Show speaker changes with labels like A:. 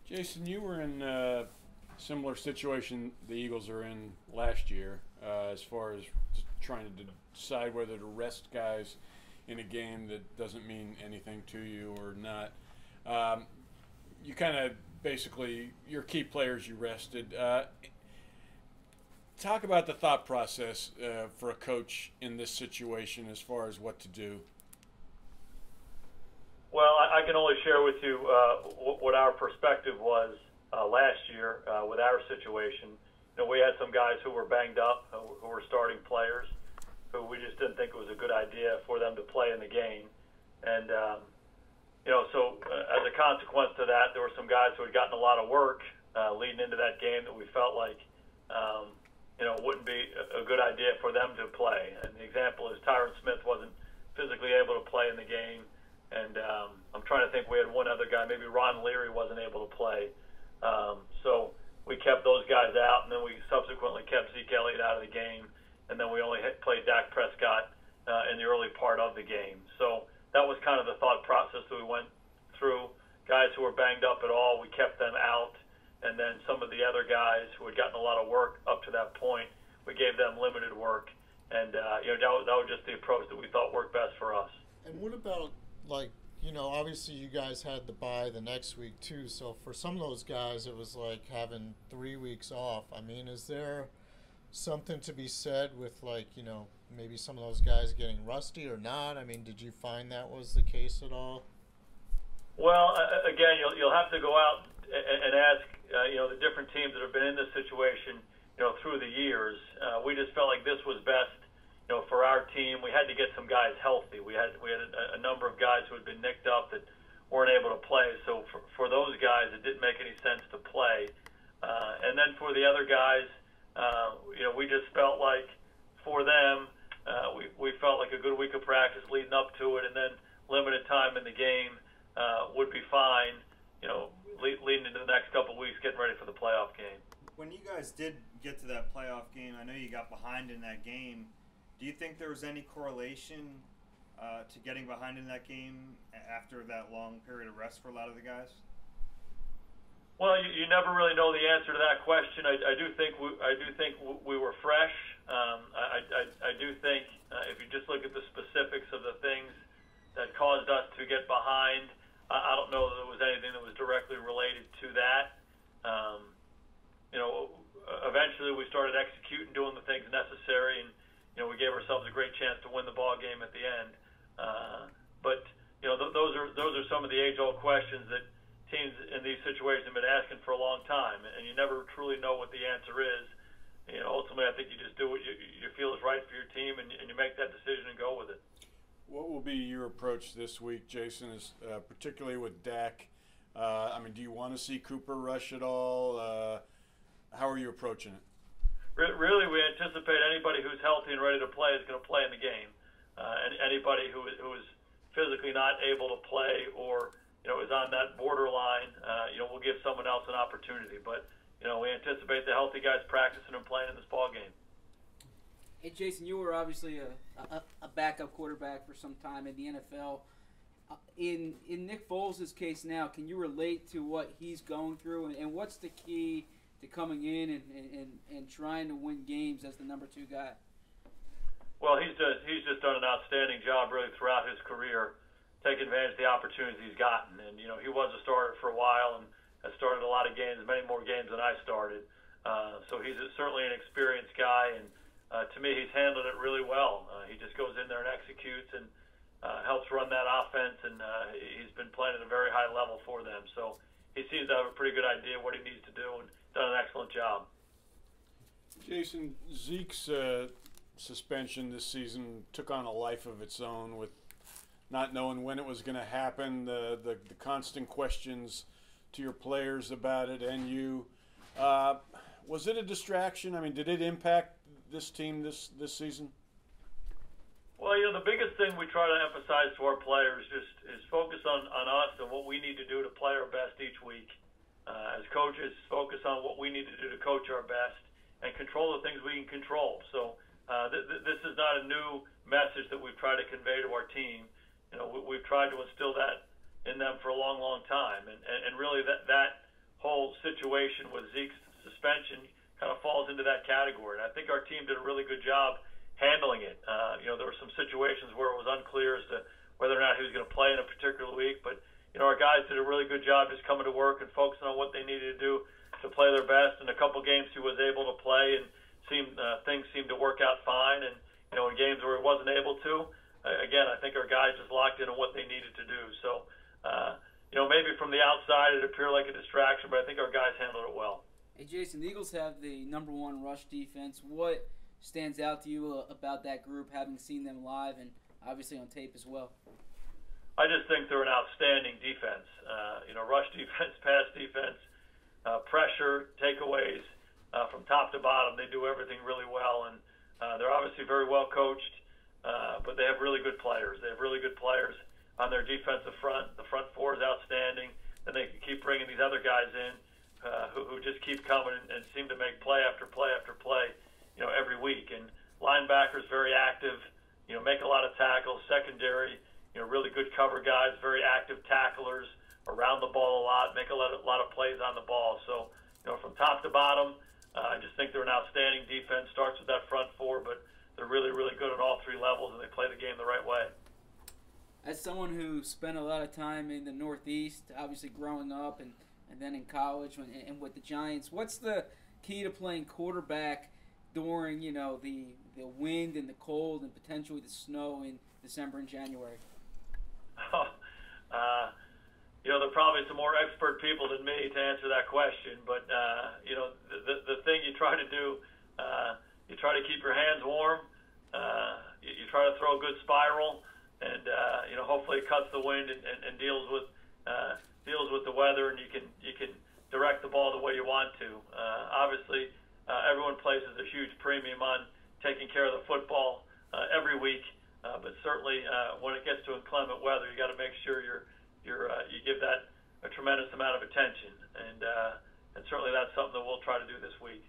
A: Jason, you were in a similar situation the Eagles are in last year, as far as trying to decide whether to rest guys in a game that doesn't mean anything to you or not. You kind of basically your key players you rested. Talk about the thought process for a coach in this situation as far as what to do.
B: Well, I can only share with you what our perspective was last year with our situation. You know, we had some guys who were banged up, who were starting players, who we just didn't think it was a good idea for them to play in the game. And, so as a consequence to that, there were some guys who had gotten a lot of work leading into that game that we felt like, it wouldn't be a good idea for them to play. And the example is Tyron Smith wasn't physically able to play in the game. And I'm trying to think, we had one other guy, maybe Ron Leary wasn't able to play. So we kept those guys out, and then we subsequently kept Zeke Elliott out of the game, and then we only played Dak Prescott in the early part of the game. So that was kind of the thought process that we went through. Guys who were banged up at all, we kept them out, and then some of the other guys who had gotten a lot of work up to that point, we gave them limited work. And that was just the approach that we thought worked best for us.
C: And what about, obviously you guys had the bye the next week too, so for some of those guys it was like having 3 weeks off. I mean, is there something to be said with maybe some of those guys getting rusty or not? I mean, did you find that was the case at all?
B: Well, again, you'll have to go out and ask the different teams that have been in this situation through the years. We just felt like this was best for our team. We had to get some guys healthy. We had a number of guys who had been nicked up that weren't able to play. So for those guys, it didn't make any sense to play. And then for the other guys, we just felt like for them, we felt like a good week of practice leading up to it, and then limited time in the game would be fine. Leading into the next couple of weeks, getting ready for the playoff game.
D: When you guys did get to that playoff game, I know you got behind in that game. Do you think there was any correlation to getting behind in that game after that long period of rest for a lot of the guys?
B: Well, you never really know the answer to that question. I do think we were fresh. I do think if you just look at the specifics of the things that caused us to get behind, I don't know that there was anything that was directly related to that. Eventually we started executing, doing the things necessary, and we gave ourselves a great chance to win the ball game at the end. But those are some of the age-old questions that teams in these situations have been asking for a long time, and you never truly know what the answer is. Ultimately, I think you just do what you feel is right for your team, and you make that decision and go with it.
A: What will be your approach this week, Jason, is particularly with Dak? Do you want to see Cooper rush at all? How are you approaching it?
B: Really, we anticipate anybody who's healthy and ready to play is going to play in the game. And anybody who is physically not able to play or is on that borderline, we'll give someone else an opportunity. But we anticipate the healthy guys practicing and playing in this ball game.
E: Hey, Jason, you were obviously a backup quarterback for some time in the NFL. In Nick Foles' case now, can you relate to what he's going through, and what's the key to coming in and trying to win games as the number 2 guy?
B: Well, he's just done an outstanding job really throughout his career, taking advantage of the opportunities he's gotten. And he was a starter for a while and has started a lot of games, many more games than I started. So he's certainly an experienced guy, and to me, he's handled it really well. He just goes in there and executes and helps run that offense, and he's been playing at a very high level for them. So he seems to have a pretty good idea of what he needs to do and done an excellent job.
A: Jason, Zeke's suspension this season took on a life of its own with not knowing when it was going to happen, the constant questions to your players about it and you. Was it a distraction? Did it impact this team this season?
B: Well, the biggest thing we try to emphasize to our players is focus on us and what we need to do to play our best each week. As coaches, focus on what we need to do to coach our best and control the things we can control. So this is not a new message that we've tried to convey to our team. We've tried to instill that in them for a long, long time. And really that whole situation with Zeke's suspension kind of falls into that category. And I think our team did a really good job handling it. There were some situations where it was unclear as to whether or not he was going to play in a particular week, but our guys did a really good job just coming to work and focusing on what they needed to do to play their best. In a couple games, he was able to play, and things seemed to work out fine. And in games where he wasn't able to, again, I think our guys just locked in on what they needed to do. So, maybe from the outside it appeared like a distraction, but I think our guys handled it well.
E: Hey, Jason, the Eagles have the number 1 rush defense. What stands out to you about that group, having seen them live and obviously on tape as well?
B: I just think they're an outstanding defense. Rush defense, pass defense, pressure, takeaways, from top to bottom. They do everything really well, and they're obviously very well coached, but they have really good players. They have really good players on their defensive front. The front four is outstanding. Then they can keep bringing these other guys in who just keep coming and seem to make play after play after play, every week. And linebackers very active, make a lot of tackles. Secondary, really good cover guys, very active tacklers, around the ball a lot, make a lot of plays on the ball. So, from top to bottom, I just think they're an outstanding defense. Starts with that front four, but they're really, really good at all 3 levels, and they play the game the right way.
E: As someone who spent a lot of time in the Northeast, obviously growing up and then in college and with the Giants, what's the key to playing quarterback during, the wind and the cold and potentially the snow in December and January?
B: There are probably some more expert people than me to answer that question, but the thing you try to do, you try to keep your hands warm, you try to throw a good spiral, and hopefully it cuts the wind and deals with the weather, and you can direct the ball the way you want to. Obviously, everyone places a huge premium on taking care of the football every week, but certainly when it gets to inclement weather, you got to make sure you give that a tremendous amount of attention, and certainly that's something that we'll try to do this week.